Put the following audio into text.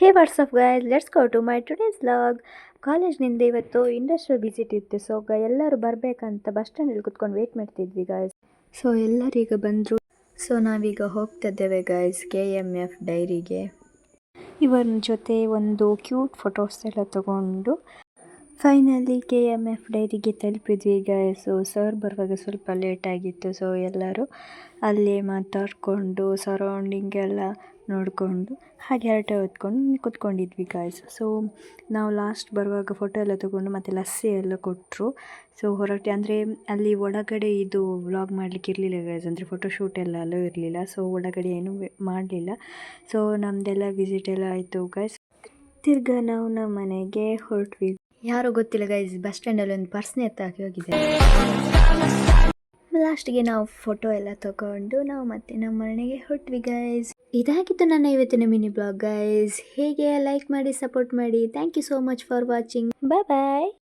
Hey what's up guys, let's go to my today's vlog. ಕಾಲೇಜ್ನಿಂದ ಇವತ್ತು industrial visit ಇತ್ತು. So ಎಲ್ಲರೂ ಬರಬೇಕಂತ ಬಸ್ ಸ್ಟ್ಯಾಂಡಲ್ಲಿ ಕುತ್ಕೊಂಡು ವೇಟ್ ಮಾಡ್ತಿದ್ವಿ ಗಾಯ್ಸ್. ಸೊ ಎಲ್ಲರೀಗ ಬಂದರು. ಸೊ ನಾವೀಗ ಹೋಗ್ತಾ ಇದ್ದೇವೆ ಗಾಯ್ಸ್ KMF ಡೈರಿಗೆ. ಇವರ ಜೊತೆ ಒಂದು ಕ್ಯೂಟ್ ಫೋಟೋಸ್ ಎಲ್ಲ ತಗೊಂಡು ಫೈನಲಿ KMF ಡೈರಿಗೆ ತಲುಪಿದ್ವಿ ಗಾಯ್ಸ್. ಸೊ ಸರ್ ಬರುವಾಗ ಸ್ವಲ್ಪ ಲೇಟ್ ಆಗಿತ್ತು. ಸೊ ಎಲ್ಲರೂ ಅಲ್ಲೇ ಮಾತಾಡಿಕೊಂಡು ಸರೌಂಡಿಂಗ್ ಎಲ್ಲ ನೋಡಿಕೊಂಡು ಹಾಗೆ ಹರಟೆ ಹೊತ್ಕೊಂಡು ಕೂತ್ಕೊಂಡಿದ್ವಿ ಗಾಯ್ಸ್. ಸೊ ನಾವು ಲಾಸ್ಟ್ ಬರುವಾಗ ಫೋಟೋ ಎಲ್ಲ ತೊಗೊಂಡು ಮತ್ತು ಲಸ್ಸಿ ಎಲ್ಲ ಕೊಟ್ಟರು. ಸೊ ಹೊರಟೆ ಅಂದರೆ ಅಲ್ಲಿ ಒಳಗಡೆ ಇದು ವ್ಲಾಗ್ ಮಾಡಲಿಕ್ಕೆ ಇರಲಿಲ್ಲ ಗಾಯ್ಸ್, ಅಂದರೆ ಫೋಟೋಶೂಟ್ ಎಲ್ಲ ಅಲ್ಲೂ ಇರಲಿಲ್ಲ. ಸೊ ಒಳಗಡೆ ಏನೂ ಮಾಡಲಿಲ್ಲ. ಸೊ ನಮ್ಮದೆಲ್ಲ ವಿಸಿಟ್ ಎಲ್ಲ ಆಯಿತು ಗಾಯ್ಸ್. ತಿರ್ಗಾ ನಾವು ನಮ್ಮ ಮನೆಗೆ ಹೊರಟ್ವಿ. ಯಾರೋ ಗೊತ್ತಿಲ್ಲ ಗೈಸ್, ಬಸ್ ಸ್ಟ್ಯಾಂಡಲ್ಲಿ ಒಂದು ಪರ್ಸ್ನ ಎತ್ತಾಕಿ ಹೋಗಿದೆ. ಲಾಸ್ಟಿಗೆ ನಾವು ಫೋಟೋ ಎಲ್ಲ ತಗೊಂಡು ನಾವು ಮತ್ತೆ ನಮ್ಮ ಮನೆಗೆ ಹೊರಟ್ವಿ ಗೈಸ್. ಇದಾಗಿತ್ತು ನನ್ನ ಇವತ್ತಿನ ಮಿನಿ ಬ್ಲಾಗ್ ಗೈಸ್. ಹೇಗೆ ಲೈಕ್ ಮಾಡಿ ಸಪೋರ್ಟ್ ಮಾಡಿ. Thank you so much for watching. Bye bye.